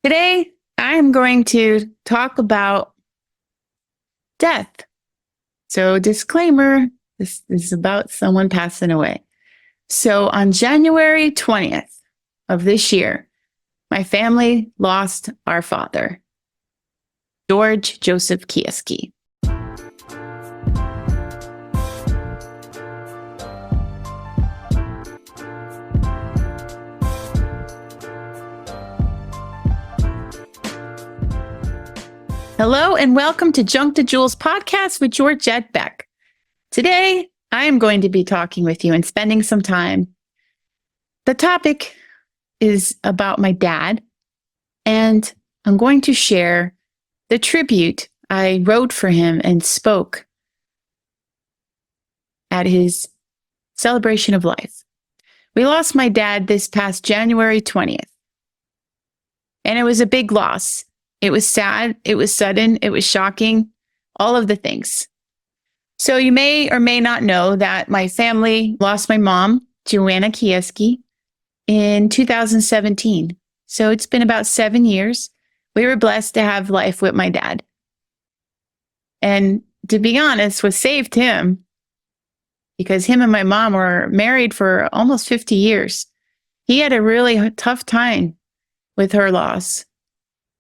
Today, I am going to talk about death. So, disclaimer, this is about someone passing away. So, on January 20th of this year, my family lost our father, Joseph Kijewski. Hello and welcome to Junk to Jewels podcast with Georgette Beck. Today, I am going to be talking with you and spending some time. The topic is about my dad, and I'm going to share the tribute I wrote for him and spoke at his celebration of life. We lost my dad this past January 20th, and it was a big loss. It was sad, it was sudden, it was shocking, all of the things. So you may or may not know that my family lost my mom, Joanna Kijewski, in 2017. So it's been about 7 years. We were blessed to have life with my dad. And to be honest, what saved him, because him and my mom were married for almost 50 years, he had a really tough time with her loss.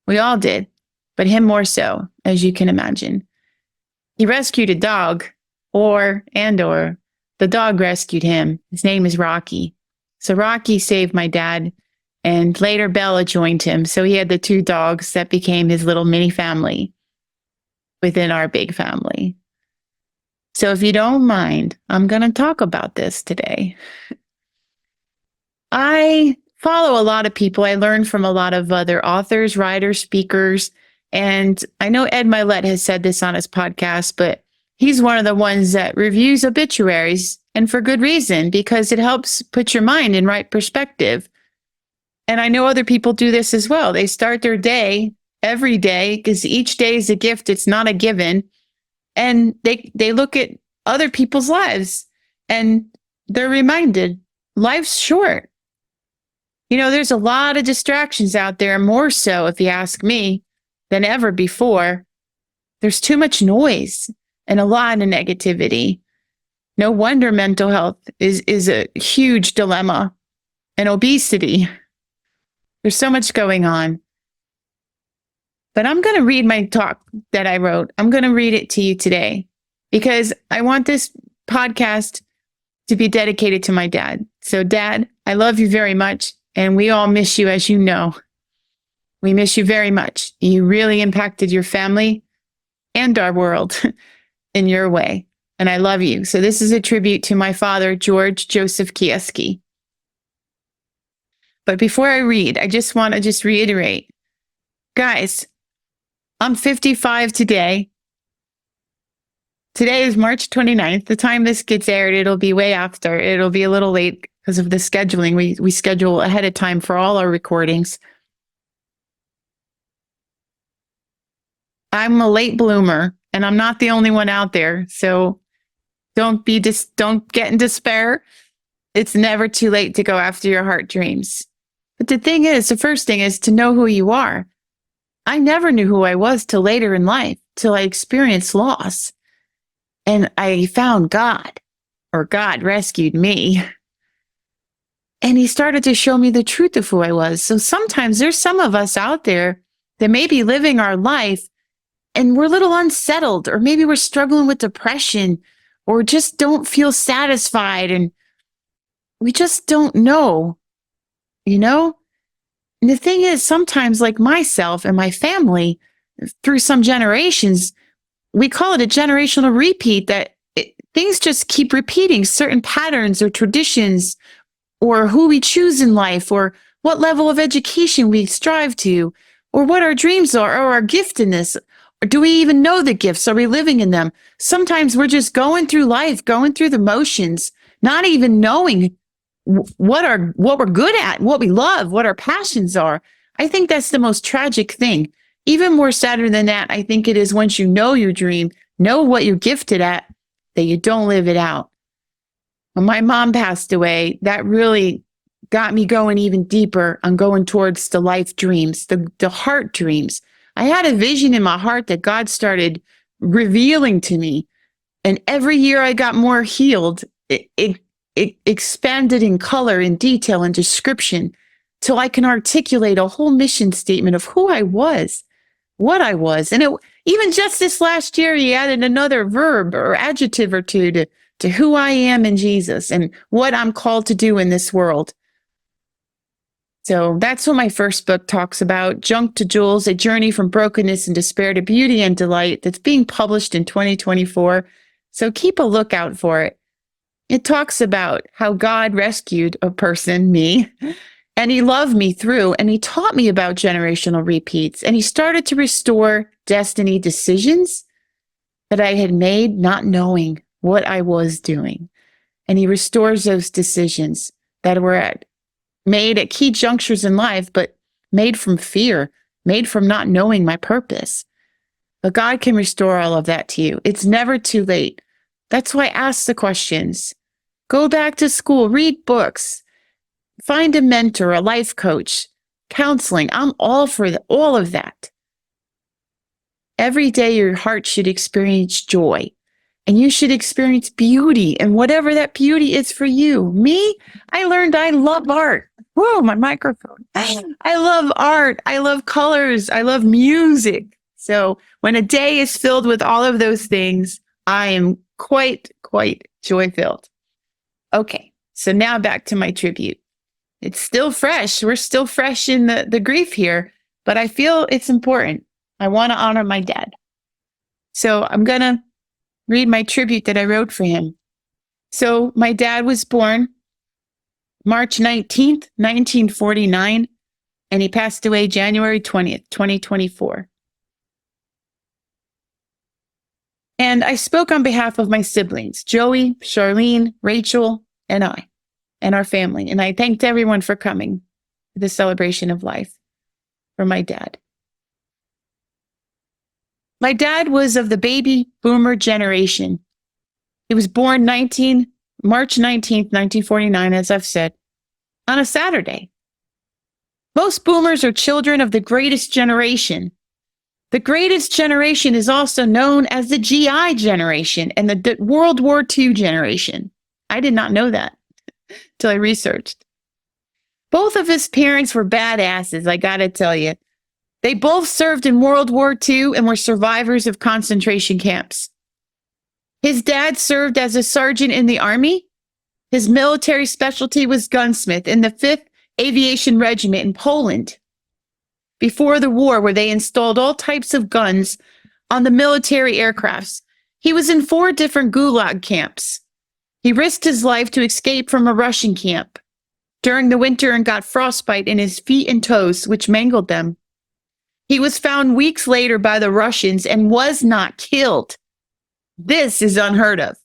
We all did, but him more so, as you can imagine. He rescued a dog, or the dog rescued him. His name is Rocky. So Rocky saved my dad, and later Bella joined him. So he had the two dogs that became his little mini family within our big family. So if you don't mind, I'm going to talk about this today. I follow a lot of people. I learned from a lot of other authors, writers, speakers. And I know Ed Milet has said this on his podcast, but he's one of the ones that reviews obituaries, and for good reason, because it helps put your mind in right perspective. And I know other people do this as well. They start their day every day, because each day is a gift. It's not a given. And they look at other people's lives and they're reminded life's short. You know, there's a lot of distractions out there, more so, if you ask me, than ever before. There's too much noise and a lot of negativity. No wonder mental health is a huge dilemma. And obesity. There's so much going on. But I'm going to read my talk that I wrote. I'm going to read it to you today because I want this podcast to be dedicated to my dad. So, Dad, I love you very much. And we all miss you, as you know. We miss you very much. You really impacted your family and our world in your way. And I love you. So this is a tribute to my father, Joseph Kijewski. But before I read, I just want to reiterate. Guys, I'm 55 today. Today is March 29th. The time this gets aired, it'll be way after. It'll be a little late because of the scheduling. We schedule ahead of time for all our recordings. I'm a late bloomer, and I'm not the only one out there. So don't get in despair. It's never too late to go after your heart dreams. But the first thing is to know who you are. I never knew who I was till later in life, till I experienced loss. And I found God, or God rescued me. And he started to show me the truth of who I was. So sometimes there's some of us out there that may be living our life and we're a little unsettled, or maybe we're struggling with depression, or just don't feel satisfied. And we just don't know, you know? And the thing is, sometimes, like myself and my family, through some generations, we call it a generational repeat, that things just keep repeating certain patterns or traditions, or who we choose in life, or what level of education we strive to, or what our dreams are, or our giftedness. Or do we even know the gifts? Are we living in them? Sometimes we're just going through life, going through the motions, not even knowing what we're good at, what we love, what our passions are. I think that's the most tragic thing. Even more sadder than that, I think it is once you know your dream, know what you're gifted at, that you don't live it out. When my mom passed away, that really got me going even deeper on going towards the life dreams, the heart dreams. I had a vision in my heart that God started revealing to me. And every year I got more healed. It expanded in color and detail and description till I can articulate a whole mission statement of who I was, what I was. And even just this last year, he added another verb or adjective or two to who I am in Jesus and what I'm called to do in this world. So that's what my first book talks about, Junk to Jewels, A Journey from Brokenness and Despair to Beauty and Delight, that's being published in 2024. So keep a lookout for it. It talks about how God rescued a person, me, and he loved me through, and he taught me about generational repeats, and he started to restore destiny decisions that I had made not knowing what I was doing. And he restores those decisions that were made at key junctures in life, but made from fear, made from not knowing my purpose. But God can restore all of that to you. It's never too late. That's why I ask the questions. Go back to school, read books, find a mentor, a life coach, counseling. I'm all for all of that. Every day your heart should experience joy, and you should experience beauty, and whatever that beauty is for you. Me, I learned I love art. Whoa, my microphone. I love art. I love colors. I love music. So when a day is filled with all of those things, I am quite joy-filled. Okay, so now back to my tribute. It's still fresh. We're still fresh in the grief here, but I feel it's important. I want to honor my dad. So I'm going to read my tribute that I wrote for him. So my dad was born March 19th, 1949, and he passed away January 20th, 2024. And I spoke on behalf of my siblings, Joey, Charlene, Rachel, and I, and our family. And I thanked everyone for coming to the celebration of life for my dad. My dad was of the baby boomer generation. He was born March 19th, 1949, as I've said, on a Saturday. Most boomers are children of the greatest generation. The greatest generation is also known as the GI generation and the World War II generation. I did not know that till I researched. Both of his parents were badasses, I gotta tell you. They both served in World War II and were survivors of concentration camps. His dad served as a sergeant in the Army. His military specialty was gunsmith in the 5th Aviation Regiment in Poland. Before the war, where they installed all types of guns on the military aircrafts, he was in 4 different gulag camps. He risked his life to escape from a Russian camp during the winter and got frostbite in his feet and toes, which mangled them. He was found weeks later by the Russians and was not killed. This is unheard of.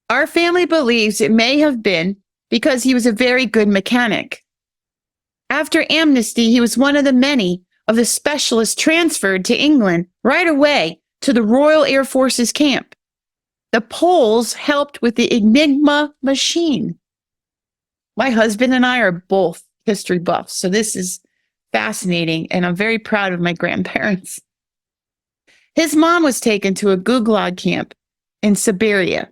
Our family believes it may have been because he was a very good mechanic. After amnesty, he was one of the many of the specialists transferred to England right away to the Royal Air Force's camp. The Poles helped with the Enigma machine. My husband and I are both history buffs, so this is fascinating, and I'm very proud of my grandparents. His mom was taken to a gulag camp in Siberia.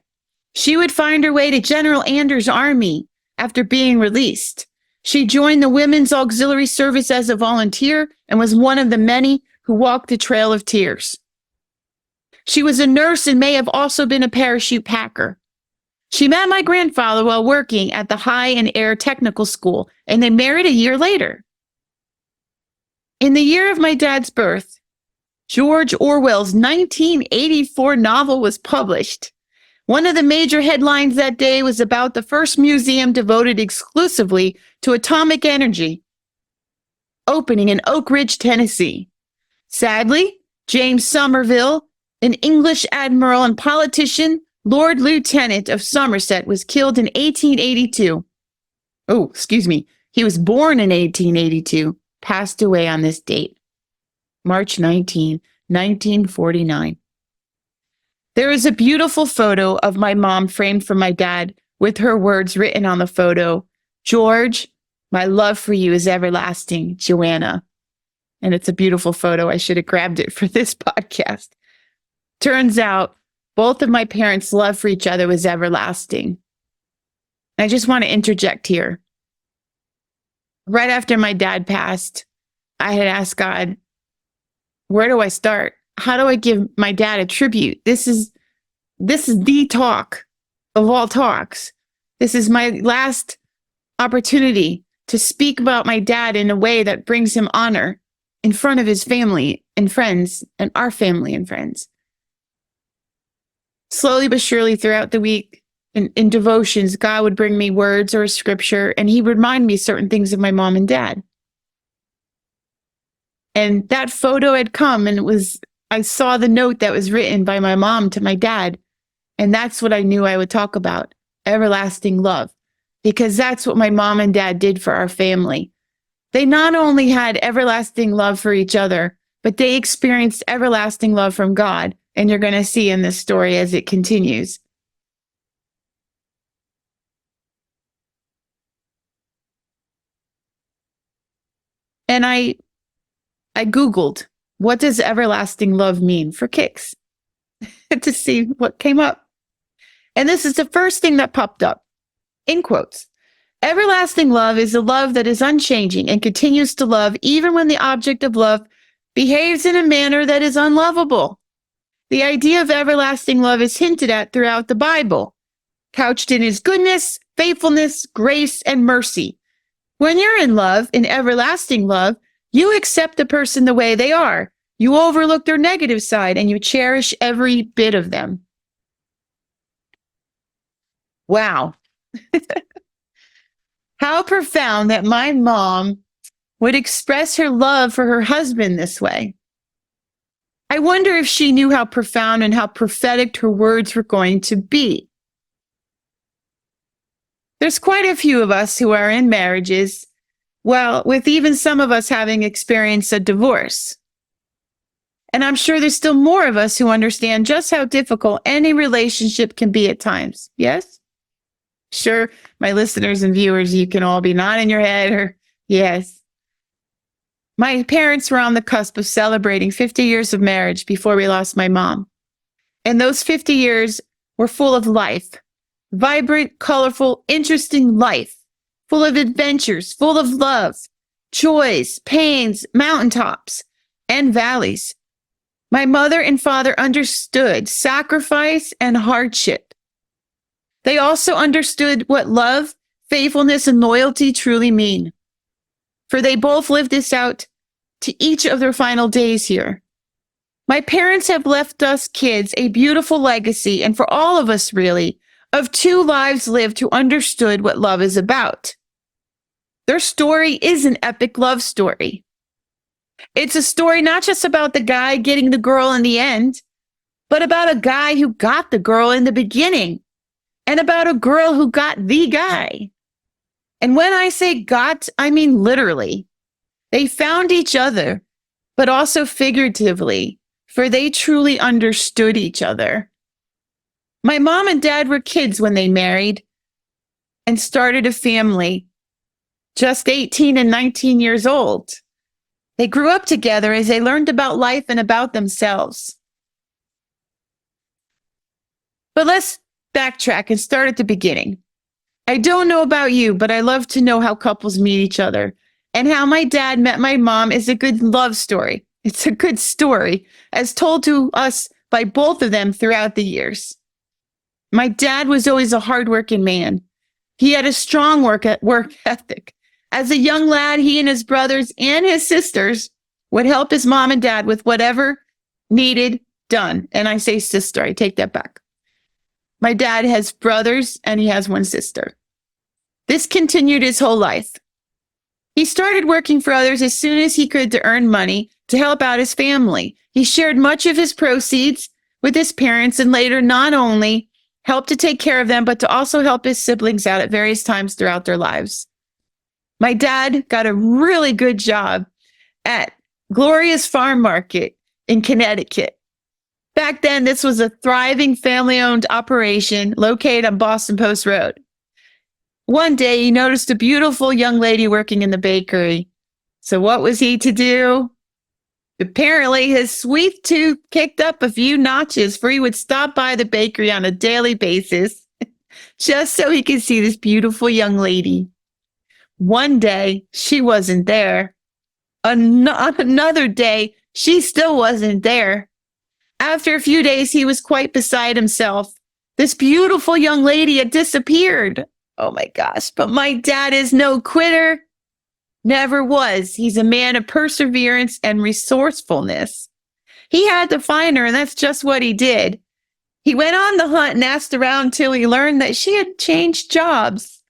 She would find her way to General Anders' army after being released. She joined the Women's Auxiliary Service as a volunteer and was one of the many who walked the Trail of Tears. She was a nurse and may have also been a parachute packer. She met my grandfather while working at the High and Air Technical School, and they married a year later. In the year of my dad's birth, George Orwell's 1984 novel was published. One of the major headlines that day was about the first museum devoted exclusively to atomic energy, opening in Oak Ridge, Tennessee. Sadly, James Somerville, an English admiral and politician, Lord Lieutenant of Somerset, was killed in 1882. He was born in 1882, passed away on this date, March 19, 1949. There is a beautiful photo of my mom framed for my dad with her words written on the photo. George, my love for you is everlasting, Joanna. And it's a beautiful photo. I should have grabbed it for this podcast. Turns out both of my parents' love for each other was everlasting. I just want to interject here. Right after my dad passed, I had asked God, where do I start? How do I give my dad a tribute? This is the talk of all talks. This is my last opportunity to speak about my dad in a way that brings him honor in front of his family and friends and our family and friends. Slowly but surely throughout the week, in devotions, God would bring me words or a scripture, and he would remind me certain things of my mom and dad. And that photo had come, and I saw the note that was written by my mom to my dad. And that's what I knew I would talk about, everlasting love, because that's what my mom and dad did for our family. They not only had everlasting love for each other, but they experienced everlasting love from God. And you're going to see in this story as it continues. And I Googled, what does everlasting love mean, for kicks, to see what came up. And this is the first thing that popped up, in quotes. Everlasting love is a love that is unchanging and continues to love even when the object of love behaves in a manner that is unlovable. The idea of everlasting love is hinted at throughout the Bible, couched in his goodness, faithfulness, grace, and mercy. When you're in love, in everlasting love, you accept the person the way they are. You overlook their negative side and you cherish every bit of them. Wow. How profound that my mom would express her love for her husband this way. I wonder if she knew how profound and how prophetic her words were going to be. There's quite a few of us who are in marriages, well, with even some of us having experienced a divorce. And I'm sure there's still more of us who understand just how difficult any relationship can be at times. Yes? Sure, my listeners and viewers, you can all be nodding your head or yes. My parents were on the cusp of celebrating 50 years of marriage before we lost my mom. And those 50 years were full of life. Vibrant, colorful, interesting life. Full of adventures, full of love, joys, pains, mountaintops, and valleys. My mother and father understood sacrifice and hardship. They also understood what love, faithfulness, and loyalty truly mean. For they both lived this out to each of their final days here. My parents have left us kids a beautiful legacy, and for all of us really, of two lives lived who understood what love is about. Their story is an epic love story. It's a story not just about the guy getting the girl in the end, but about a guy who got the girl in the beginning, and about a girl who got the guy. And when I say got, I mean literally. They found each other, but also figuratively, for they truly understood each other. My mom and dad were kids when they married and started a family, just 18 and 19 years old. They grew up together as they learned about life and about themselves. But let's backtrack and start at the beginning. I don't know about you, but I love to know how couples meet each other. And how my dad met my mom is a good love story. It's a good story, as told to us by both of them throughout the years. My dad was always a hardworking man. He had a strong work ethic. As a young lad, he and his brothers and his sisters would help his mom and dad with whatever needed done. And I say sister, I take that back. My dad has brothers and he has one sister. This continued his whole life. He started working for others as soon as he could to earn money to help out his family. He shared much of his proceeds with his parents and later not only helped to take care of them, but to also help his siblings out at various times throughout their lives. My dad got a really good job at Gloria's Farm Market in Connecticut. Back then, this was a thriving family-owned operation located on Boston Post Road. One day he noticed a beautiful young lady working in the bakery. So what was he to do? Apparently, his sweet tooth kicked up a few notches, for he would stop by the bakery on a daily basis just so he could see this beautiful young lady. One day, she wasn't there. Another day, she still wasn't there. After a few days, he was quite beside himself. This beautiful young lady had disappeared. Oh my gosh, but my dad is no quitter. Never was. He's a man of perseverance and resourcefulness. He had to find her, and that's just what he did. He went on the hunt and asked around till he learned that she had changed jobs.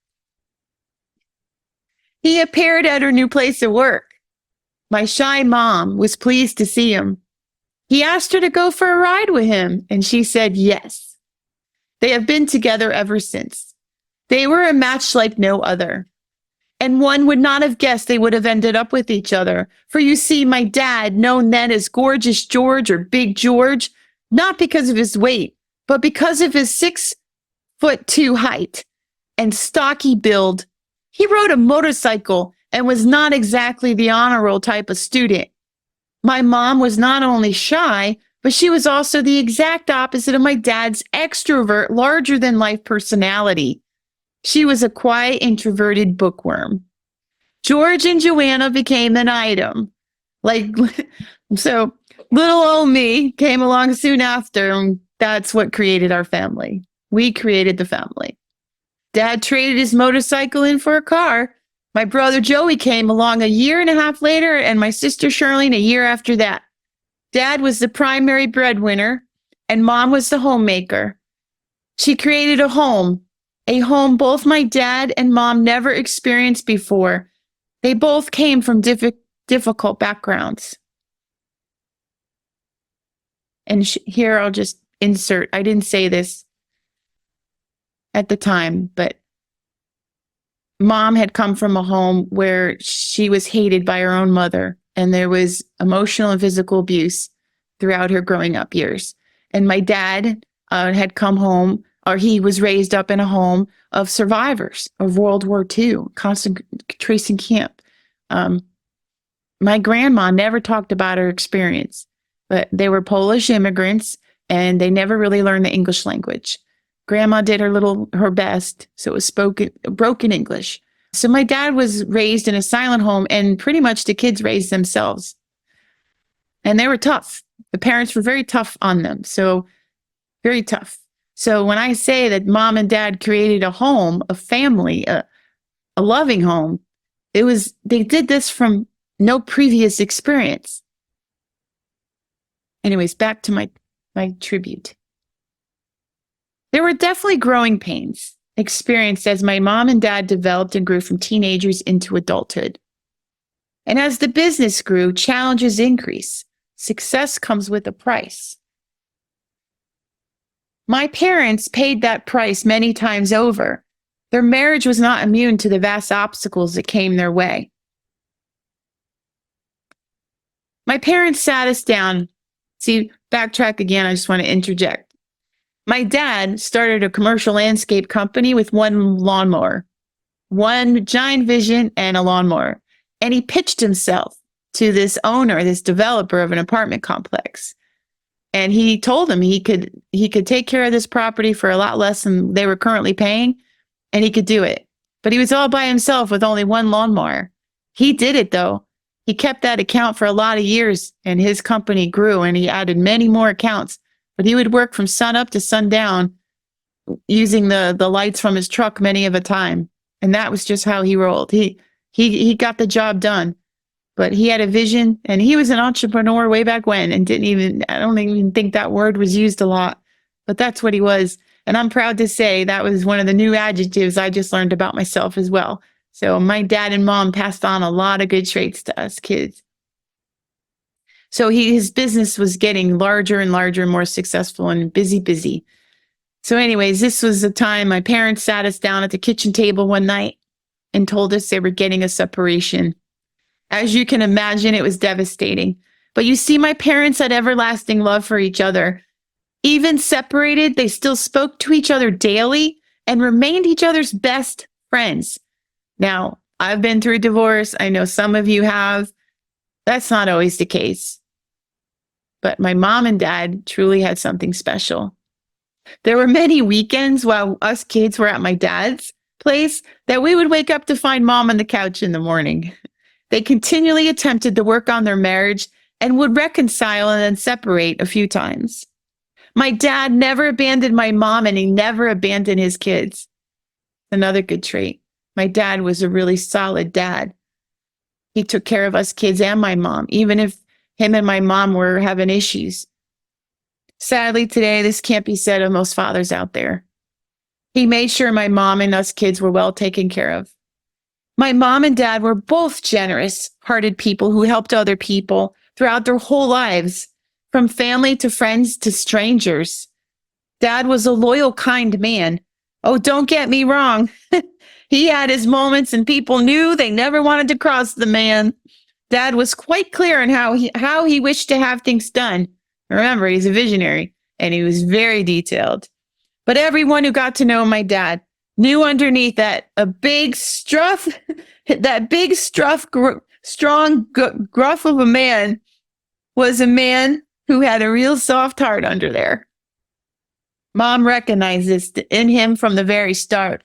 He appeared at her new place of work. My shy mom was pleased to see him. He asked her to go for a ride with him, and she said yes. They have been together ever since. They were a match like no other. And one would not have guessed they would have ended up with each other. For you see, my dad, known then as Gorgeous George or Big George, not because of his weight, but because of his 6'2" height and stocky build, he rode a motorcycle and was not exactly the honor roll type of student. My mom was not only shy, but she was also the exact opposite of my dad's extrovert, larger-than-life personality. She was a quiet, introverted bookworm. George and Joanna became an item. So little old me came along soon after, and that's what created our family. We created the family. Dad traded his motorcycle in for a car. My brother Joey came along a year and a half later, and my sister Charlene a year after that. Dad was the primary breadwinner, and Mom was the homemaker. She created a home both my dad and Mom never experienced before. They both came from difficult backgrounds. And here I'll just insert, I didn't say this at the time, but Mom had come from a home where she was hated by her own mother, and there was emotional and physical abuse throughout her growing up years. And my dad had come home, or he was raised up in a home of survivors of World War II, concentration camp. My grandma never talked about her experience, but they were Polish immigrants, and they never really learned the English language. Grandma did her best, so it was broken English. So my dad was raised in a silent home, and pretty much the kids raised themselves. And they were tough. The parents were very tough on them, so very tough. So when I say that Mom and Dad created a home, a family, a loving home, they did this from no previous experience. Anyways, back to my tribute. There were definitely growing pains experienced as my mom and dad developed and grew from teenagers into adulthood. And as the business grew, challenges increased. Success comes with a price. My parents paid that price many times over. Their marriage was not immune to the vast obstacles that came their way. My parents sat us down. See, backtrack again, I just want to interject. My dad started a commercial landscape company with one lawnmower, one giant vision and a lawnmower. And he pitched himself to this owner, this developer of an apartment complex. And he told him he could take care of this property for a lot less than they were currently paying, and he could do it. But he was all by himself with only one lawnmower. He did it, though. He kept that account for a lot of years, and his company grew, and he added many more accounts. But he would work from sun up to sundown using the lights from his truck many of a time. And that was just how he rolled. He got the job done. But he had a vision, and he was an entrepreneur way back when, and I don't even think that word was used a lot, but that's what he was. And I'm proud to say that was one of the new adjectives I just learned about myself as well. So my dad and mom passed on a lot of good traits to us kids. So his business was getting larger and larger, more successful, and busy. So anyways, this was the time my parents sat us down at the kitchen table one night and told us they were getting a separation. As you can imagine, it was devastating. But you see, my parents had everlasting love for each other. Even separated, they still spoke to each other daily and remained each other's best friends. Now, I've been through divorce. I know some of you have. That's not always the case. But my mom and dad truly had something special. There were many weekends while us kids were at my dad's place that we would wake up to find mom on the couch in the morning. They continually attempted to work on their marriage and would reconcile and then separate a few times. My dad never abandoned my mom, and he never abandoned his kids. Another good trait. My dad was a really solid dad. He took care of us kids and my mom, even if him and my mom were having issues. Sadly, today, this can't be said of most fathers out there. He made sure my mom and us kids were well taken care of. My mom and dad were both generous-hearted people who helped other people throughout their whole lives, from family to friends to strangers. Dad was a loyal, kind man. Oh, don't get me wrong. He had his moments and people knew they never wanted to cross the man. Dad was quite clear on how he wished to have things done. Remember, he's a visionary, and he was very detailed. But everyone who got to know my dad knew underneath that strong, gruff of a man was a man who had a real soft heart under there. Mom recognized this in him from the very start.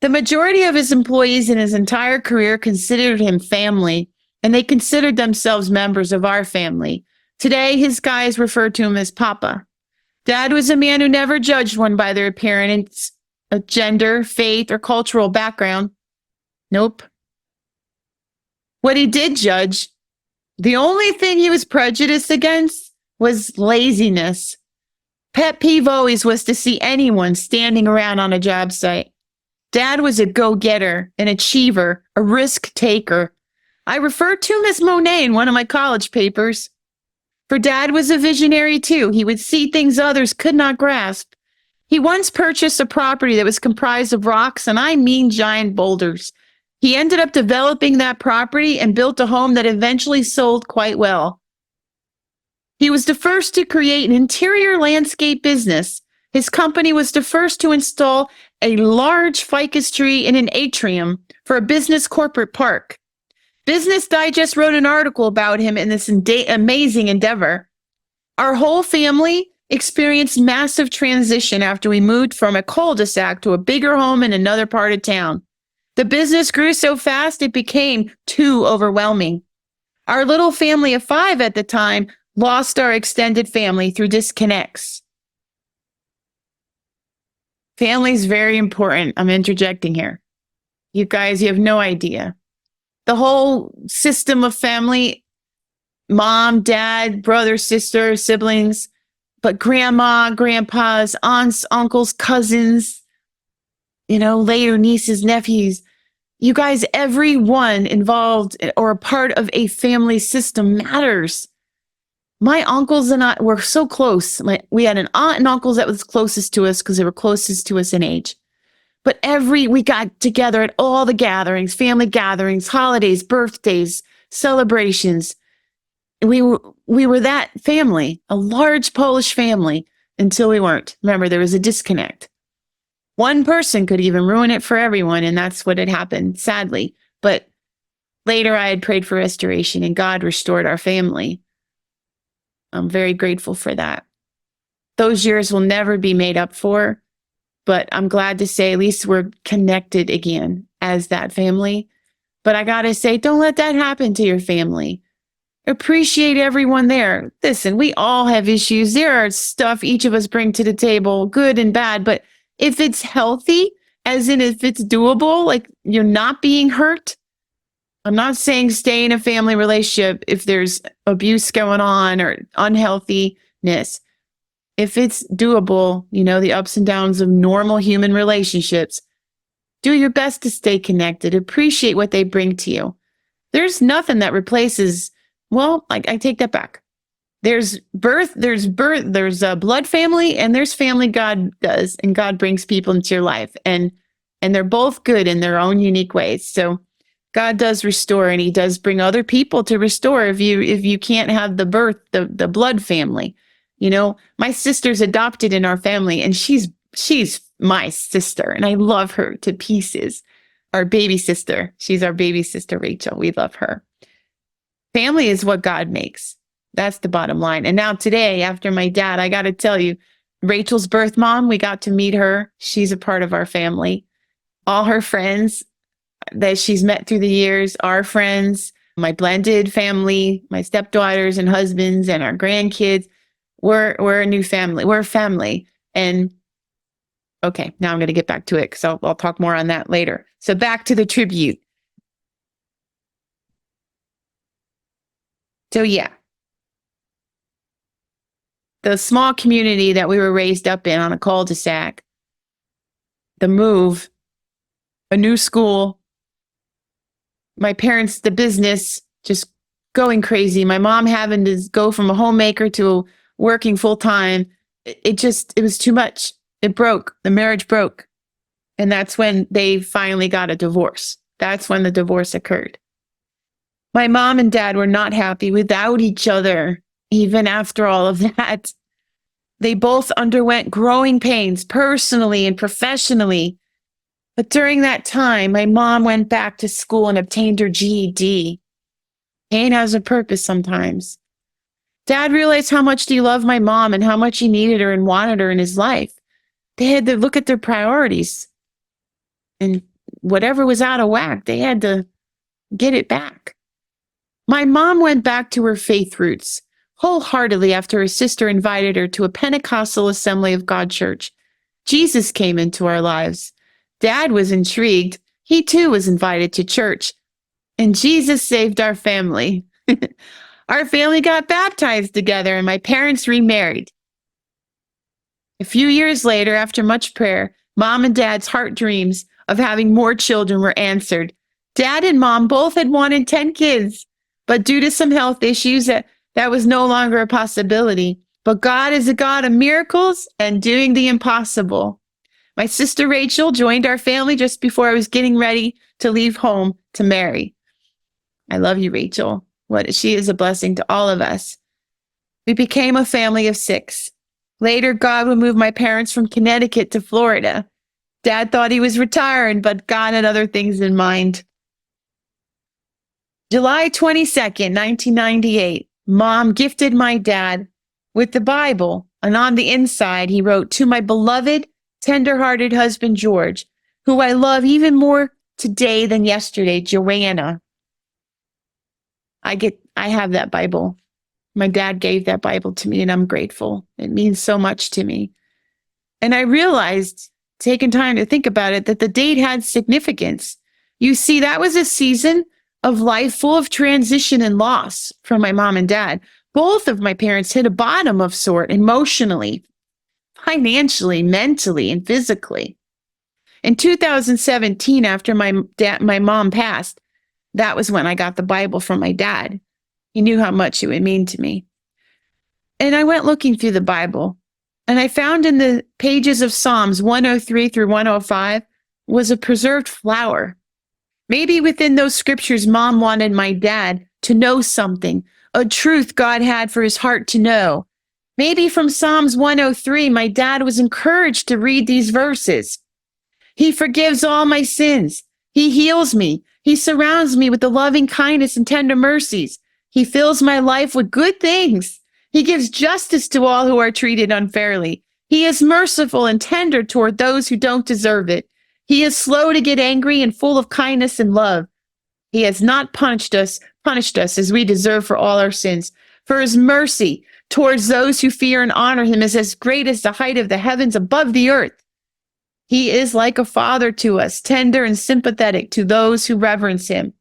The majority of his employees in his entire career considered him family, and they considered themselves members of our family. Today, his guys refer to him as Papa. Dad was a man who never judged one by their appearance, gender, faith, or cultural background. Nope. What he did judge, the only thing he was prejudiced against was laziness. Pet peeve always was to see anyone standing around on a job site. Dad was a go-getter, an achiever, a risk-taker. I referred to him as Monet in one of my college papers. For Dad was a visionary too. He would see things others could not grasp. He once purchased a property that was comprised of rocks, and I mean giant boulders. He ended up developing that property and built a home that eventually sold quite well. He was the first to create an interior landscape business. His company was the first to install a large ficus tree in an atrium for a business corporate park. Business Digest wrote an article about him in this amazing endeavor. Our whole family experienced massive transition after we moved from a cul-de-sac to a bigger home in another part of town. The business grew so fast it became too overwhelming. Our little family of 5 at the time lost our extended family through disconnects. Family is very important. I'm interjecting here. You guys, you have no idea. The whole system of family, mom, dad, brother, sister, siblings, but grandma, grandpas, aunts, uncles, cousins, later nieces, nephews. You guys, everyone involved or a part of a family system matters. My uncles and I were so close. We had an aunt and uncles that was closest to us because they were closest to us in age. But we got together at all the gatherings, family gatherings, holidays, birthdays, celebrations. We were that family, a large Polish family, until we weren't. Remember, there was a disconnect. One person could even ruin it for everyone, and that's what had happened, sadly. But later I had prayed for restoration, and God restored our family. I'm very grateful for that. Those years will never be made up for, but I'm glad to say at least we're connected again as that family. But I gotta say, don't let that happen to your family. Appreciate everyone there. Listen, we all have issues. There are stuff each of us bring to the table, good and bad, but if it's healthy, as in if it's doable, like you're not being hurt, I'm not saying stay in a family relationship if there's abuse going on or unhealthiness. If it's doable, the ups and downs of normal human relationships, do your best to stay connected. Appreciate what they bring to you. There's nothing that replaces, I take that back. There's a blood family, and there's family God does, and God brings people into your life. And they're both good in their own unique ways. So God does restore, and he does bring other people to restore if you can't have the blood family. My sister's adopted in our family, and she's my sister, and I love her to pieces. Our baby sister. She's our baby sister, Rachel. We love her. Family is what God makes. That's the bottom line. And now today, after my dad, I got to tell you, Rachel's birth mom, we got to meet her. She's a part of our family. All her friends that she's met through the years are friends. My blended family, my stepdaughters and husbands and our grandkids, we're a new family. We're a family. And okay, now I'm going to get back to it because I'll talk more on that later. So back to the tribute. So yeah, the small community that we were raised up in on a cul-de-sac, the move, a new school, my parents, the business, just going crazy. My mom having to go from a homemaker to working full time. It was too much. It broke. The marriage broke. And that's when they finally got a divorce. That's when the divorce occurred. My mom and dad were not happy without each other, even after all of that. They both underwent growing pains personally and professionally. But during that time, my mom went back to school and obtained her GED. Pain has a purpose sometimes. Dad realized how much he loved my mom and how much he needed her and wanted her in his life. They had to look at their priorities. And whatever was out of whack, they had to get it back. My mom went back to her faith roots wholeheartedly after her sister invited her to a Pentecostal Assembly of God church. Jesus came into our lives. Dad was intrigued. He too was invited to church. And Jesus saved our family. Our family got baptized together and my parents remarried. A few years later, after much prayer, Mom and Dad's heart dreams of having more children were answered. Dad and Mom both had wanted 10 kids, but due to some health issues, that was no longer a possibility. But God is a God of miracles and doing the impossible. My sister Rachel joined our family just before I was getting ready to leave home to marry. I love you, Rachel. She is a blessing to all of us. We became a family of 6. Later, God would move my parents from Connecticut to Florida. Dad thought he was retiring, but God had other things in mind. July 22nd, 1998, Mom gifted my dad with the Bible, and on the inside, he wrote, "To my beloved, tender-hearted husband, George, who I love even more today than yesterday, Joanna." I have that Bible. My dad gave that Bible to me, and I'm grateful. It means so much to me. And I realized, taking time to think about it, that the date had significance. You see, that was a season of life full of transition and loss from my mom and dad. Both of my parents hit a bottom of sort emotionally, financially, mentally, and physically. In 2017, after my mom passed, that was when I got the Bible from my dad. He knew how much it would mean to me. And I went looking through the Bible, and I found in the pages of Psalms 103 through 105 was a preserved flower. Maybe within those scriptures, Mom wanted my dad to know something, a truth God had for his heart to know. Maybe from Psalms 103, my dad was encouraged to read these verses. He forgives all my sins. He heals me. He surrounds me with the loving kindness and tender mercies. He fills my life with good things. He gives justice to all who are treated unfairly. He is merciful and tender toward those who don't deserve it. He is slow to get angry and full of kindness and love. He has not punished us as we deserve for all our sins. For his mercy towards those who fear and honor him is as great as the height of the heavens above the earth. He is like a father to us, tender and sympathetic to those who reverence him.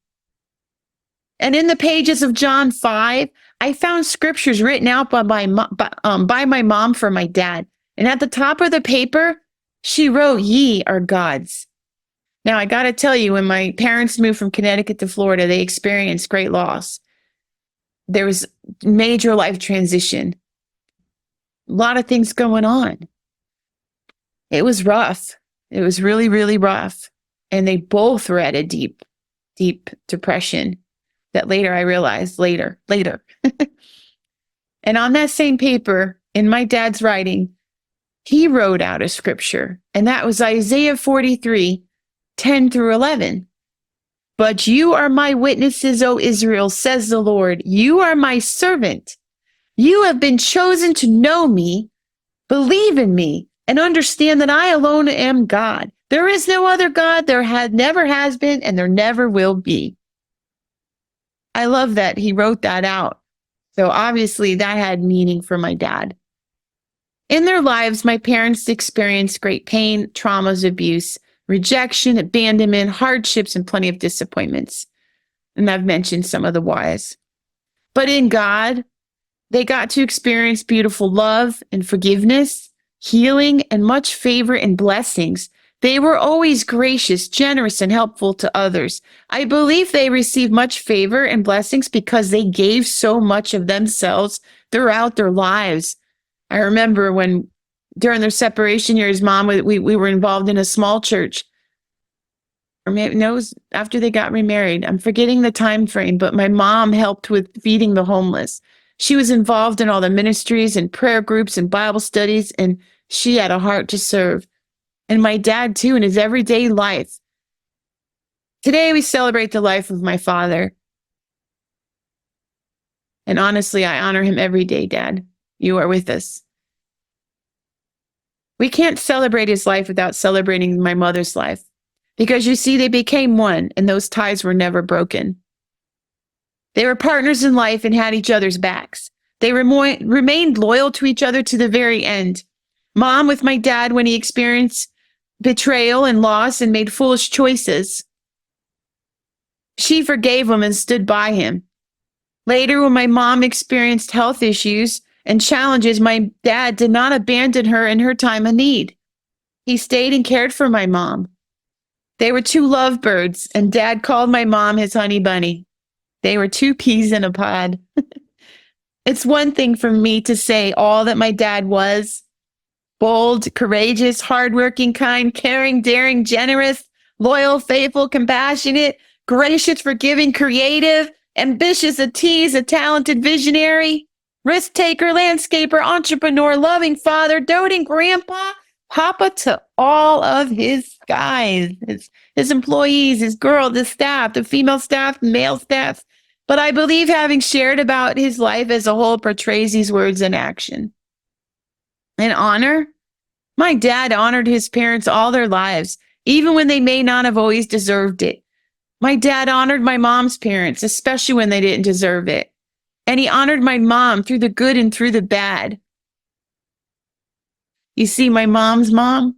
And in the pages of John 5, I found scriptures written out by my mom for my dad. And at the top of the paper, she wrote, "Ye are God's." Now, I got to tell you, when my parents moved from Connecticut to Florida, they experienced great loss. There was major life transition. A lot of things going on. It was rough. It was really, really rough. And they both were at a deep, deep depression that later I realized later. And on that same paper, in my dad's writing, He wrote out a scripture, and that was Isaiah 43, 10 through 11. But you are my witnesses, O Israel, says the Lord. You are my servant. You have been chosen to know me, believe in me, and understand that I alone am God. There is no other God. There never has been, and there never will be. I love that he wrote that out. So obviously that had meaning for my dad. In their lives, my parents experienced great pain, traumas, abuse, rejection, abandonment, hardships, and plenty of disappointments. And I've mentioned some of the whys. But in God, they got to experience beautiful love and forgiveness, healing, and much favor and blessings. They were always gracious, generous, and helpful to others. I believe they received much favor and blessings because they gave so much of themselves throughout their lives. I remember when during their separation years, Mom, we were involved in a small church. Or maybe no, it was after they got remarried. I'm forgetting the time frame, but my mom helped with feeding the homeless. She was involved in all the ministries and prayer groups and Bible studies, and she had a heart to serve. And my dad, too, in his everyday life. Today, we celebrate the life of my father. And honestly, I honor him every day, Dad. You are with us. We can't celebrate his life without celebrating my mother's life. Because you see, they became one, and those ties were never broken. They were partners in life and had each other's backs. They remained loyal to each other to the very end. Mom with my dad when he experienced betrayal and loss and made foolish choices. She forgave him and stood by him. Later, when my mom experienced health issues and challenges, my dad did not abandon her in her time of need. He stayed and cared for my mom. They were two lovebirds, and Dad called my mom his honey bunny. They were two peas in a pod. It's one thing for me to say all that my dad was: bold, courageous, hardworking, kind, caring, daring, generous, loyal, faithful, compassionate, gracious, forgiving, creative, ambitious, a tease, a talented visionary, risk taker, landscaper, entrepreneur, loving father, doting grandpa, papa to all of his guys, his employees, his girl, the staff, the female staff, male staff. But I believe having shared about his life as a whole portrays these words in action. And honor? My dad honored his parents all their lives, even when they may not have always deserved it. My dad honored my mom's parents, especially when they didn't deserve it. And he honored my mom through the good and through the bad. You see, my mom's mom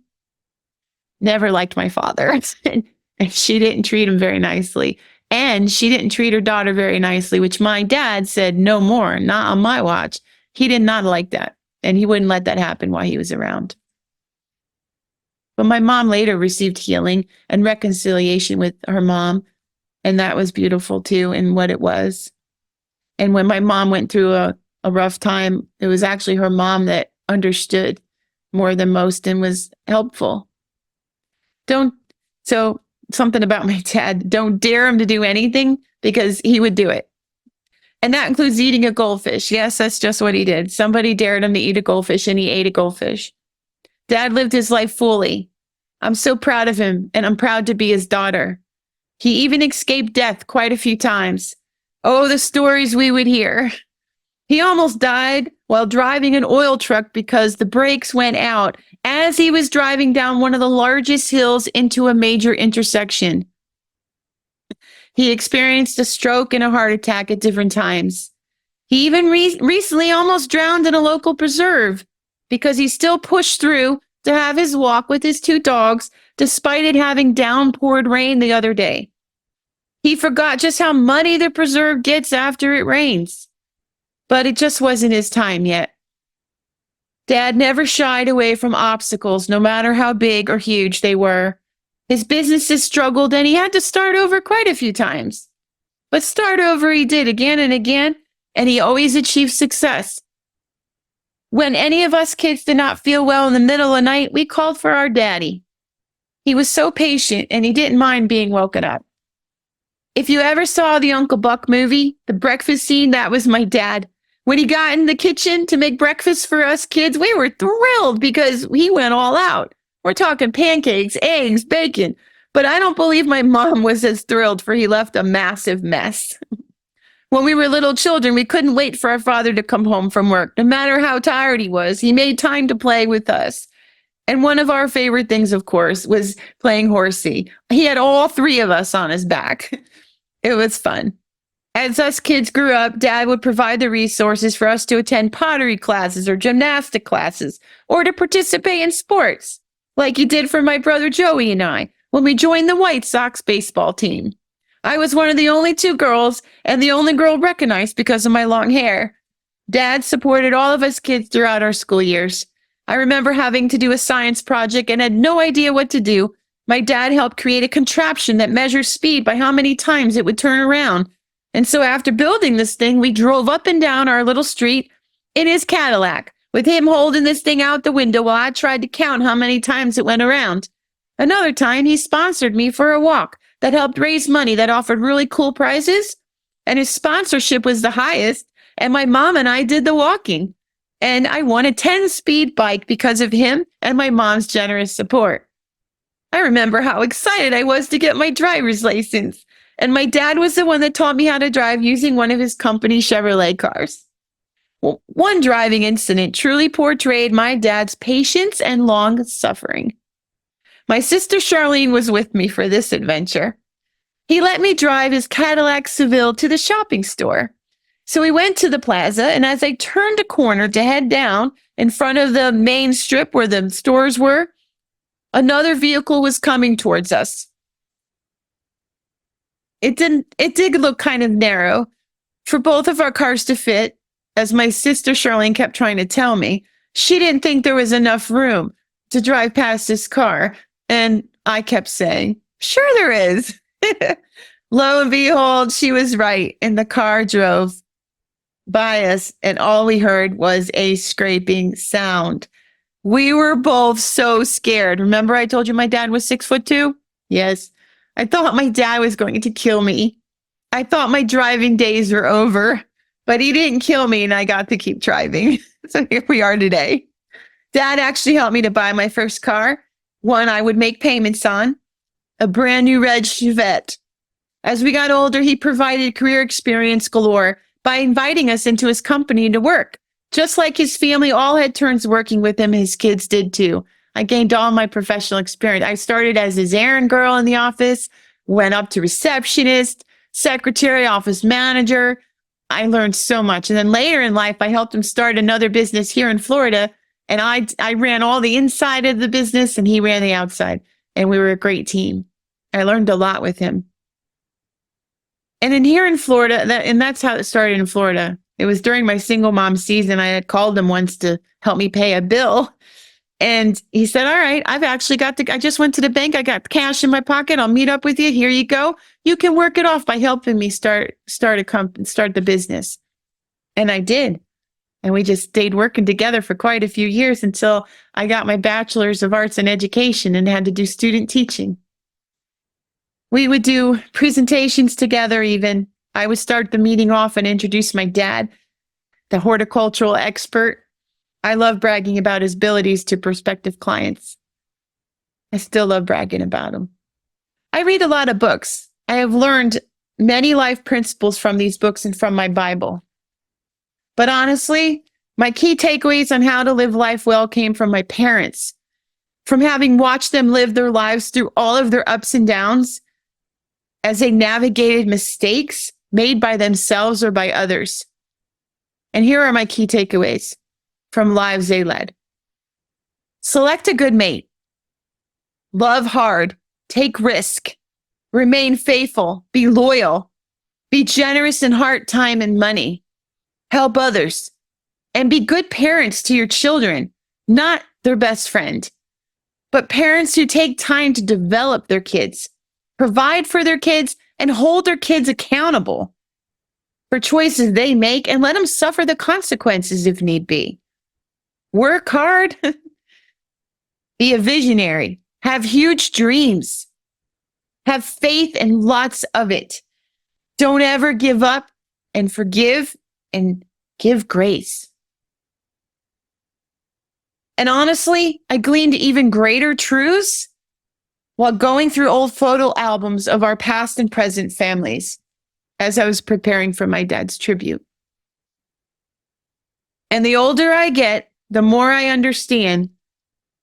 never liked my father. And she didn't treat him very nicely. And she didn't treat her daughter very nicely, which my dad said, no more, not on my watch. He did not like that. And he wouldn't let that happen while he was around. But my mom later received healing and reconciliation with her mom. And that was beautiful too, in what it was. And when my mom went through a rough time, it was actually her mom that understood more than most and was helpful. So something about my dad, don't dare him to do anything because he would do it. And that includes eating a goldfish. Yes, that's just what he did. Somebody dared him to eat a goldfish and he ate a goldfish. Dad lived his life fully. I'm so proud of him, and I'm proud to be his daughter. He even escaped death quite a few times. Oh, the stories we would hear. He almost died while driving an oil truck because the brakes went out as he was driving down one of the largest hills into a major intersection. He experienced a stroke and a heart attack at different times. He even recently almost drowned in a local preserve because he still pushed through to have his walk with his two dogs, despite it having downpoured rain the other day. He forgot just how muddy the preserve gets after it rains. But it just wasn't his time yet. Dad never shied away from obstacles, no matter how big or huge they were. His businesses struggled, and he had to start over quite a few times. But start over he did again and again, and he always achieved success. When any of us kids did not feel well in the middle of the night, we called for our daddy. He was so patient, and he didn't mind being woken up. If you ever saw the Uncle Buck movie, the breakfast scene, that was my dad. When he got in the kitchen to make breakfast for us kids, we were thrilled because he went all out. We're talking pancakes, eggs, bacon. But I don't believe my mom was as thrilled, for he left a massive mess. When we were little children, we couldn't wait for our father to come home from work. No matter how tired he was, he made time to play with us. And one of our favorite things, of course, was playing horsey. He had all three of us on his back. It was fun. As us kids grew up, Dad would provide the resources for us to attend pottery classes or gymnastic classes, or to participate in sports, like he did for my brother Joey and I when we joined the White Sox baseball team. I was one of the only two girls and the only girl recognized because of my long hair. Dad supported all of us kids throughout our school years. I remember having to do a science project and had no idea what to do. My dad helped create a contraption that measures speed by how many times it would turn around. And so after building this thing, we drove up and down our little street in his Cadillac, with him holding this thing out the window while I tried to count how many times it went around. Another time, he sponsored me for a walk that helped raise money that offered really cool prizes. And his sponsorship was the highest, and my mom and I did the walking. And I won a 10-speed bike because of him and my mom's generous support. I remember how excited I was to get my driver's license. And my dad was the one that taught me how to drive using one of his company Chevrolet cars. Well, one driving incident truly portrayed my dad's patience and long suffering. My sister Charlene was with me for this adventure. He let me drive his Cadillac Seville to the shopping store. So we went to the plaza, and as I turned a corner to head down in front of the main strip where the stores were, another vehicle was coming towards us. It did look kind of narrow for both of our cars to fit, as my sister Charlene kept trying to tell me. She didn't think there was enough room to drive past this car, and I kept saying, "Sure there is." Lo and behold, she was right, and the car drove by us, and all we heard was a scraping sound. We were both so scared. Remember I told you my dad was 6'2"? Yes. I thought my dad was going to kill me. I thought my driving days were over, but he didn't kill me and I got to keep driving. So here we are today. Dad actually helped me to buy my first car, one I would make payments on, a brand new red Chevette. As we got older, he provided career experience galore by inviting us into his company to work. Just like his family all had turns working with him, his kids did too. I gained all my professional experience. I started as his errand girl in the office, went up to receptionist, secretary, office manager. I learned so much. And then later in life, I helped him start another business here in Florida. And I ran all the inside of the business and he ran the outside. And we were a great team. I learned a lot with him. And then here in Florida, and that's how it started in Florida. It was during my single mom season. I had called him once to help me pay a bill. And he said, "All right, I just went to the bank. I got cash in my pocket. I'll meet up with you. Here you go. You can work it off by helping me start the business." And I did. And we just stayed working together for quite a few years until I got my bachelor's of arts in education and had to do student teaching. We would do presentations together even. I would start the meeting off and introduce my dad, the horticultural expert. I love bragging about his abilities to prospective clients. I still love bragging about him. I read a lot of books. I have learned many life principles from these books and from my Bible. But honestly, my key takeaways on how to live life well came from my parents, from having watched them live their lives through all of their ups and downs as they navigated mistakes made by themselves or by others. And here are my key takeaways from lives they led. Select a good mate. Love hard. Take risk. Remain faithful. Be loyal. Be generous in heart, time, and money. Help others. And be good parents to your children, not their best friend, but parents who take time to develop their kids, provide for their kids, and hold their kids accountable for choices they make and let them suffer the consequences if need be. Work hard. Be a visionary. Have huge dreams. Have faith and lots of it. Don't ever give up, and forgive and give grace. And honestly, I gleaned even greater truths while going through old photo albums of our past and present families as I was preparing for my dad's tribute. And the older I get, the more I understand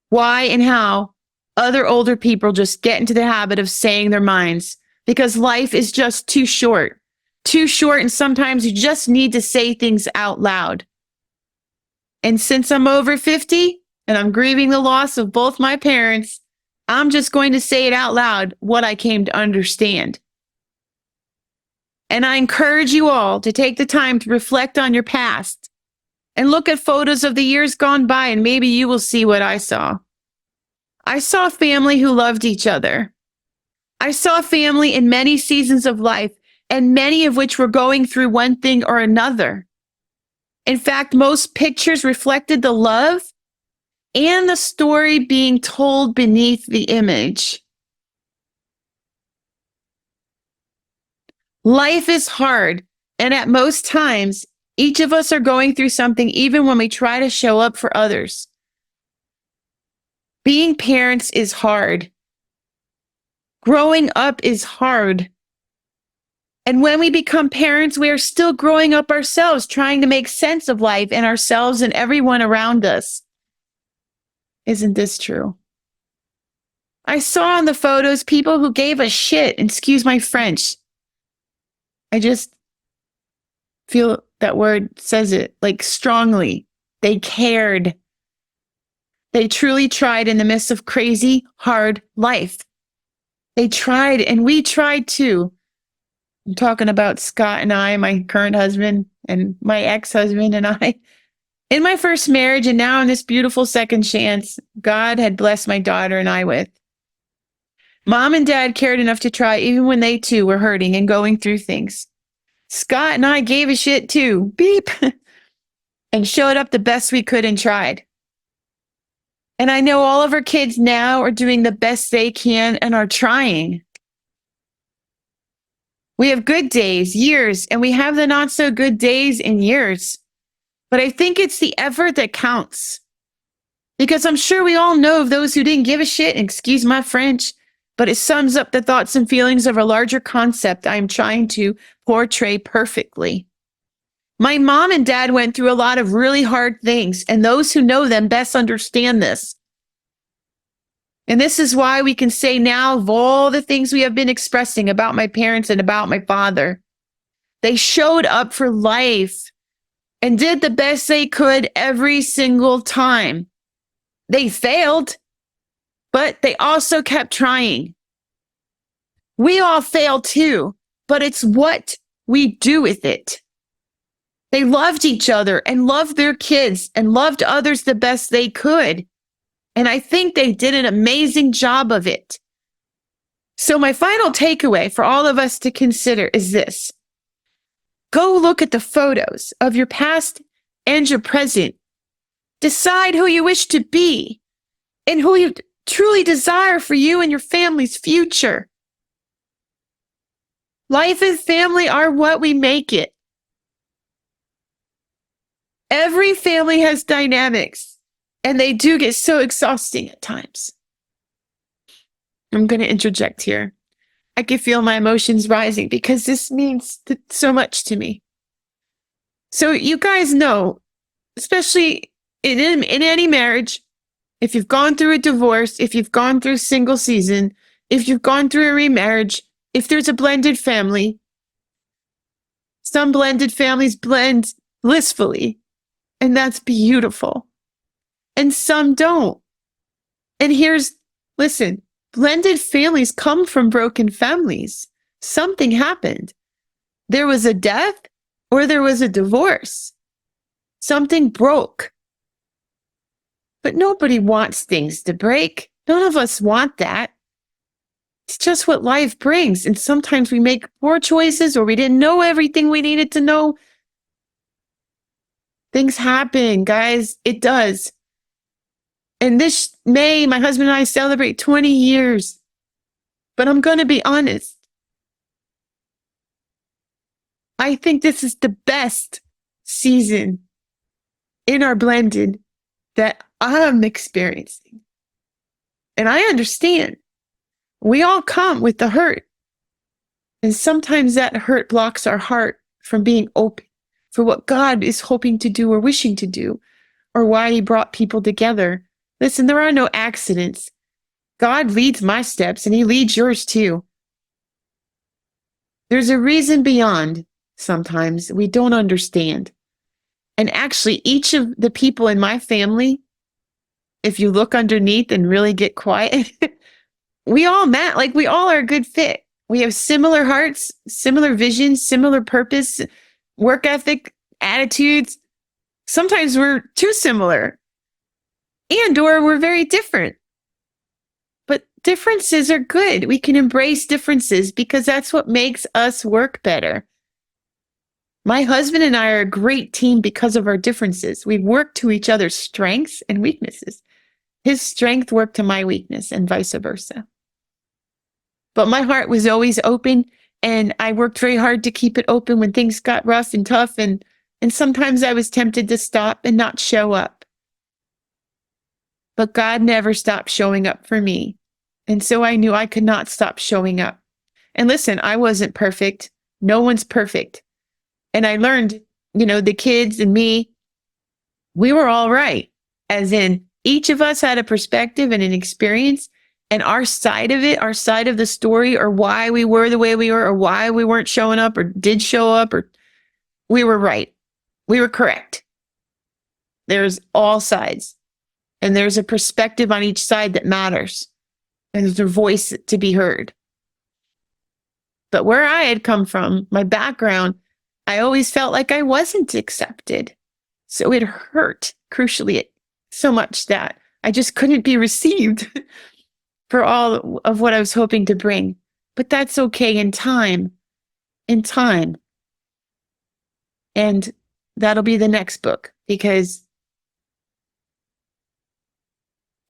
why and how other older people just get into the habit of saying their minds, because life is just too short, and sometimes you just need to say things out loud. And since I'm over 50 and I'm grieving the loss of both my parents, I'm just going to say it out loud, what I came to understand. And I encourage you all to take the time to reflect on your past and look at photos of the years gone by, and maybe you will see what I saw. I saw a family who loved each other. I saw a family in many seasons of life, and many of which were going through one thing or another. In fact, most pictures reflected the love and the story being told beneath the image. Life is hard, and at most times, each of us are going through something, even when we try to show up for others. Being parents is hard. Growing up is hard. And when we become parents, we are still growing up ourselves, trying to make sense of life and ourselves and everyone around us. Isn't this true? I saw in the photos people who gave a shit, excuse my French. I just feel that word says it like strongly. They cared. They truly tried in the midst of crazy, hard life. They tried, and we tried too. I'm talking about Scott and I, my current husband, and my ex-husband and I. In my first marriage, and now in this beautiful second chance, God had blessed my daughter and I with. Mom and Dad cared enough to try, even when they too were hurting and going through things. Scott and I gave a shit too, beep, and showed up the best we could and tried. And I know all of our kids now are doing the best they can and are trying. We have good days, years, and we have the not so good days and years. But I think it's the effort that counts. Because I'm sure we all know of those who didn't give a shit, excuse my French, but it sums up the thoughts and feelings of a larger concept I'm trying to portray perfectly. My mom and dad went through a lot of really hard things, and those who know them best understand this. And this is why we can say now, of all the things we have been expressing about my parents and about my father, they showed up for life and did the best they could every single time. They failed, but they also kept trying. We all fail too, but it's what we do with it. They loved each other and loved their kids and loved others the best they could. And I think they did an amazing job of it. So my final takeaway for all of us to consider is this. Go look at the photos of your past and your present. Decide who you wish to be and who you truly desire for you and your family's future. Life and family are what we make it. Every family has dynamics, and they do get so exhausting at times. I'm going to interject here. I can feel my emotions rising because this means so much to me. So you guys know, especially in any marriage, if you've gone through a divorce, if you've gone through a single season, if you've gone through a remarriage, if there's a blended family, some blended families blend blissfully, and that's beautiful. And some don't. And listen, blended families come from broken families. Something happened. There was a death or there was a divorce. Something broke. But nobody wants things to break. None of us want that. It's just what life brings. And sometimes we make poor choices or we didn't know everything we needed to know. Things happen, guys. It does. And this May, my husband and I celebrate 20 years. But I'm going to be honest. I think this is the best season in our blended that I'm experiencing. And I understand. We all come with the hurt. And sometimes that hurt blocks our heart from being open for what God is hoping to do or wishing to do, or why he brought people together. Listen, there are no accidents. God leads my steps and he leads yours too. There's a reason beyond sometimes we don't understand. And actually, each of the people in my family, if you look underneath and really get quiet, we all we all are a good fit. We have similar hearts, similar visions, similar purpose, work ethic, attitudes. Sometimes we're too similar or we're very different. But differences are good. We can embrace differences because that's what makes us work better. My husband and I are a great team because of our differences. We work to each other's strengths and weaknesses. His strength worked to my weakness and vice versa. But my heart was always open, and I worked very hard to keep it open when things got rough and tough, and sometimes I was tempted to stop and not show up. But God never stopped showing up for me. And so I knew I could not stop showing up. And listen, I wasn't perfect. No one's perfect. And I learned, the kids and me, we were all right. As in, each of us had a perspective and an experience, and our side of it, our side of the story, or why we were the way we were, or why we weren't showing up or did show up, or we were right. We were correct. There's all sides. And there's a perspective on each side that matters. And there's a voice to be heard. But where I had come from, my background, I always felt like I wasn't accepted. So it hurt, crucially, so much that I just couldn't be received for all of what I was hoping to bring. But that's okay in time. And that'll be the next book, because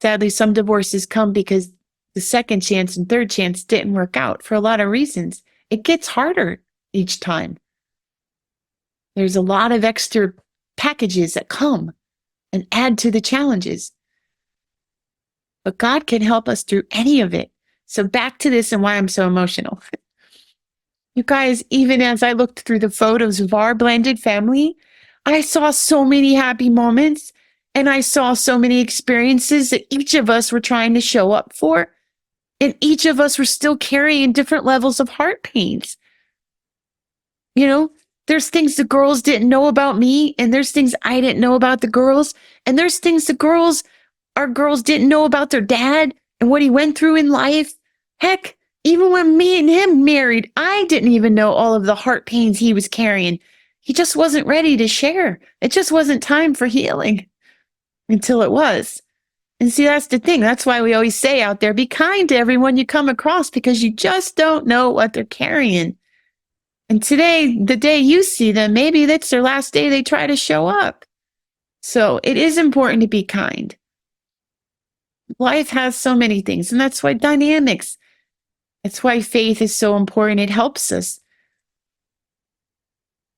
sadly, some divorces come because the second chance and third chance didn't work out for a lot of reasons. It gets harder each time. There's a lot of extra packages that come and add to the challenges. But God can help us through any of it. So back to this and why I'm so emotional. You guys, even as I looked through the photos of our blended family, I saw so many happy moments, and I saw so many experiences that each of us were trying to show up for. And each of us were still carrying different levels of heart pains. There's things the girls didn't know about me, and there's things I didn't know about the girls, and there's things our girls didn't know about their dad and what he went through in life. Heck, even when me and him married, I didn't even know all of the heart pains he was carrying. He just wasn't ready to share. It just wasn't time for healing until it was. And see, that's the thing. That's why we always say out there, be kind to everyone you come across, because you just don't know what they're carrying. And today, the day you see them, maybe that's their last day they try to show up. So it is important to be kind. Life has so many things, and that's why dynamics. That's why faith is so important. It helps us.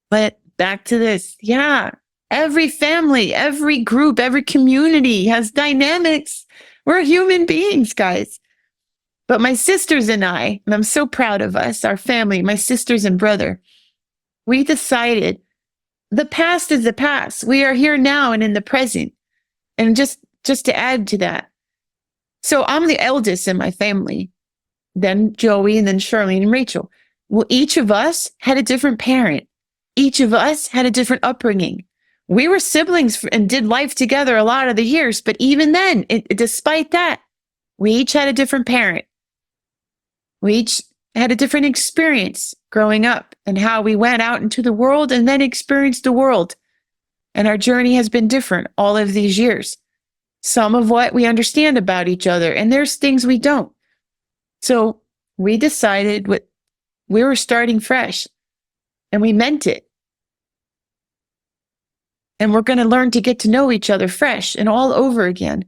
But back to this. Yeah, every family, every group, every community has dynamics. We're human beings, guys. But my sisters and I, and I'm so proud of us, our family, my sisters and brother, we decided the past is the past. We are here now and in the present. And just to add to that. So I'm the eldest in my family, then Joey, and then Charlene and Rachel. Well, each of us had a different parent. Each of us had a different upbringing. We were siblings and did life together a lot of the years, but even then, despite that, we each had a different parent. We each had a different experience growing up and how we went out into the world and then experienced the world. And our journey has been different all of these years. Some of what we understand about each other, and there's things we don't. So we decided we were starting fresh, and we meant it. And we're going to learn to get to know each other fresh and all over again,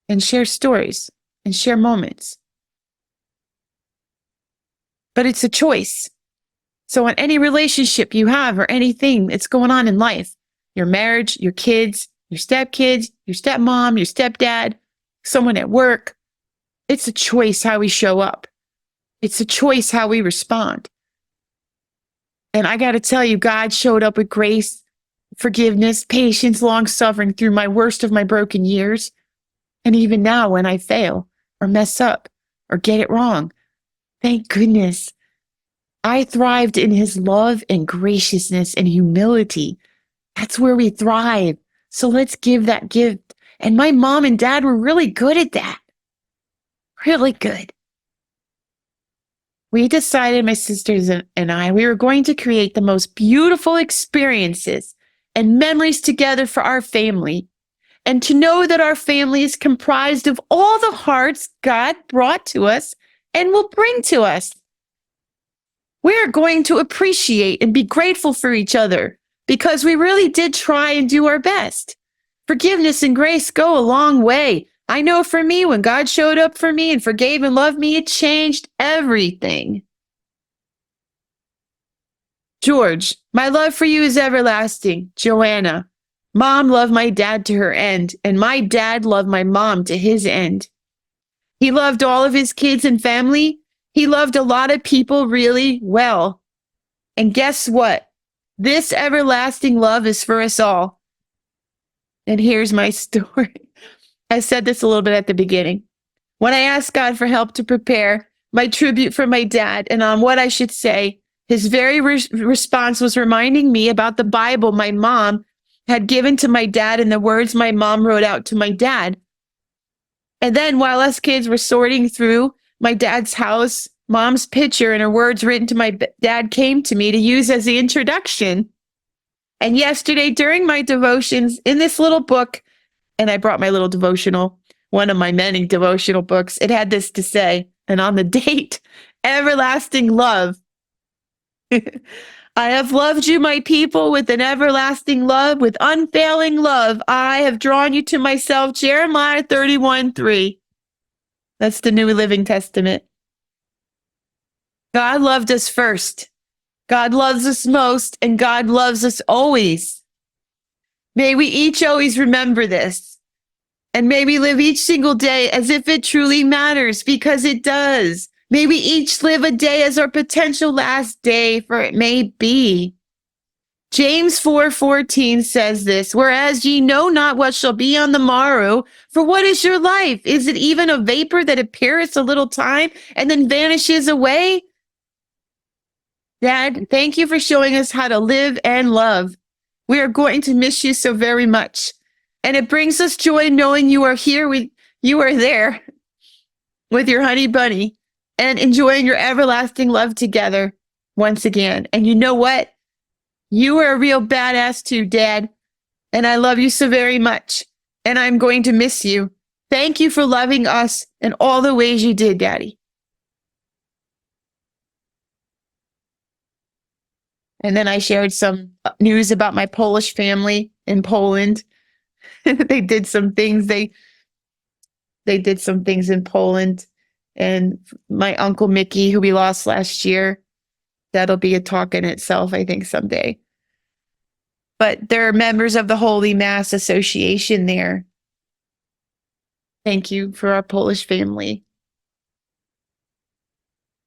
and share stories and share moments. But it's a choice. So on any relationship you have or anything that's going on in life, your marriage, your kids, your stepkids, your stepmom, your stepdad, someone at work, it's a choice how we show up. It's a choice how we respond. And I got to tell you, God showed up with grace, forgiveness, patience, long suffering through my worst of my broken years. And even now, when I fail or mess up or get it wrong, thank goodness I thrived in his love and graciousness and humility. That's where we thrive. So let's give that gift. And my mom and dad were really good at that. Really good. We decided, my sisters and I, we were going to create the most beautiful experiences and memories together for our family. And to know that our family is comprised of all the hearts God brought to us and will bring to us. We're going to appreciate and be grateful for each other because we really did try and do our best. Forgiveness and grace go a long way. I know for me, when God showed up for me and forgave and loved me, it changed everything. George, my love for you is everlasting. Joanna, mom loved my dad to her end, and my dad loved my mom to his end. He loved all of his kids and family. He loved a lot of people really well. And guess what? This everlasting love is for us all. And here's my story. I said this a little bit at the beginning. When I asked God for help to prepare my tribute for my dad and on what I should say, his very response was reminding me about the Bible my mom had given to my dad and the words my mom wrote out to my dad. And then while us kids were sorting through my dad's house, mom's picture and her words written to my dad came to me to use as the introduction. And yesterday during my devotions in this little book, and I brought my little devotional, one of my many devotional books, it had this to say, and on the date, everlasting love. I have loved you, my people, with an everlasting love, with unfailing love. I have drawn you to myself. Jeremiah 31:3. That's the New Living Testament. God loved us first. God loves us most, and God loves us always. May we each always remember this. And may we live each single day as if it truly matters, because it does. May we each live a day as our potential last day, for it may be. James 4:14 says this, whereas ye know not what shall be on the morrow, for what is your life? Is it even a vapor that appeareth a little time and then vanishes away? Dad, thank you for showing us how to live and love. We are going to miss you so very much. And it brings us joy knowing you are here, you are there with your honey bunny and enjoying your everlasting love together once again. And you know what? You are a real badass too, Dad. And I love you so very much. And I'm going to miss you. Thank you for loving us in all the ways you did, Daddy. And then I shared some news about my Polish family in Poland. They did some things. They did some things in Poland. And my Uncle Mickey, who we lost last year, that'll be a talk in itself, I think, someday. But there are members of the Holy Mass Association there. Thank you for our Polish family.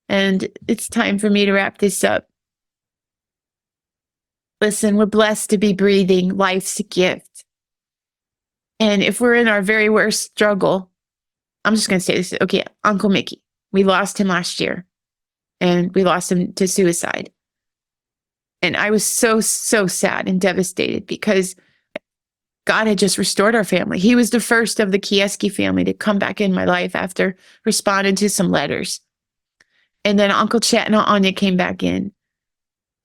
And it's time for me to wrap this up. Listen, we're blessed to be breathing. Life's a gift. And if we're in our very worst struggle, I'm just going to say this. Okay, Uncle Mickey, we lost him last year. And we lost him to suicide. And I was so sad and devastated because God had just restored our family. He was the first of the Kijewski family to come back in my life after responding to some letters. And then Uncle Chet and Aunt Anya came back in.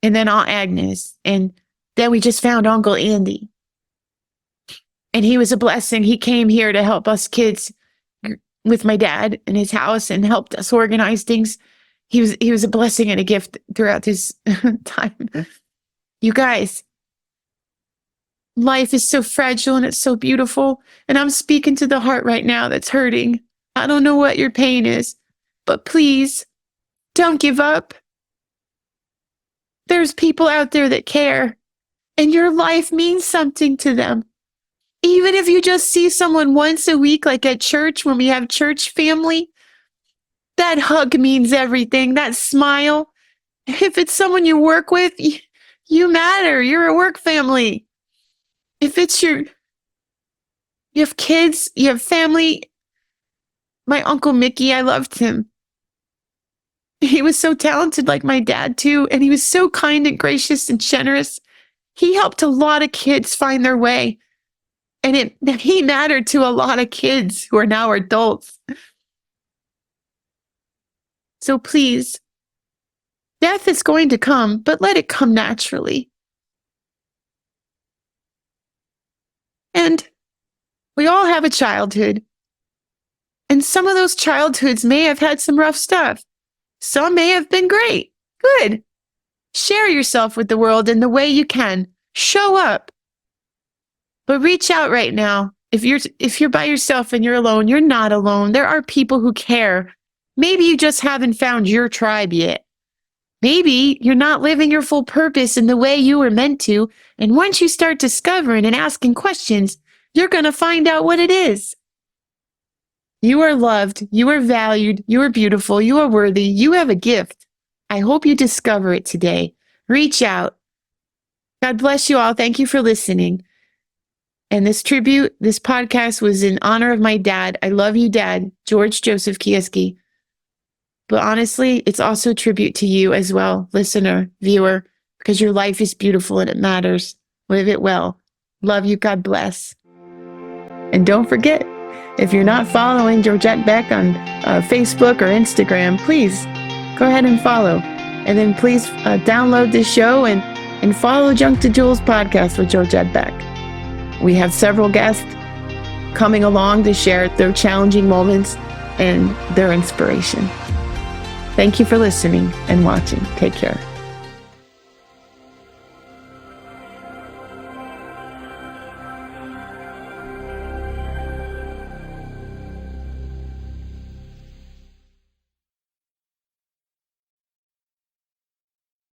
And then Aunt Agnes. And then we just found Uncle Andy. And he was a blessing. He came here to help us kids with my dad in his house and helped us organize things. He was a blessing and a gift throughout this time. You guys, life is so fragile and it's so beautiful. And I'm speaking to the heart right now that's hurting. I don't know what your pain is, but please don't give up. there's people out there that care, and your life means something to them. Even if you just see someone once a week, like at church when we have church family, that hug means everything. That smile. If it's someone you work with, you matter. You're a work family. If it's you have kids, you have family. My Uncle Mickey, I loved him. He was so talented like my dad too, and he was so kind and gracious and generous. He helped a lot of kids find their way, and he mattered to a lot of kids who are now adults. So please, death is going to come, but let it come naturally. And we all have a childhood, and some of those childhoods may have had some rough stuff. Some may have been great. Good. Share yourself with the world in the way you can. Show up. But reach out right now. If you're by yourself and you're alone, you're not alone. There are people who care. Maybe you just haven't found your tribe yet. Maybe you're not living your full purpose in the way you were meant to. And once you start discovering and asking questions, you're going to find out what it is. You are loved, you are valued, you are beautiful, you are worthy, you have a gift. I hope you discover it today. Reach out. God bless you all. Thank you for listening. And this podcast was in honor of my dad. I love you, Dad, George Joseph Kijewski. But honestly, it's also a tribute to you as well, listener, viewer, because your life is beautiful and it matters. Live it well. Love you. God bless. And don't forget, if you're not following Georgette Beck on Facebook or Instagram, please go ahead and follow. And then please download this show and follow Junk to Jewels podcast with Georgette Beck. We have several guests coming along to share their challenging moments and their inspiration. Thank you for listening and watching. Take care.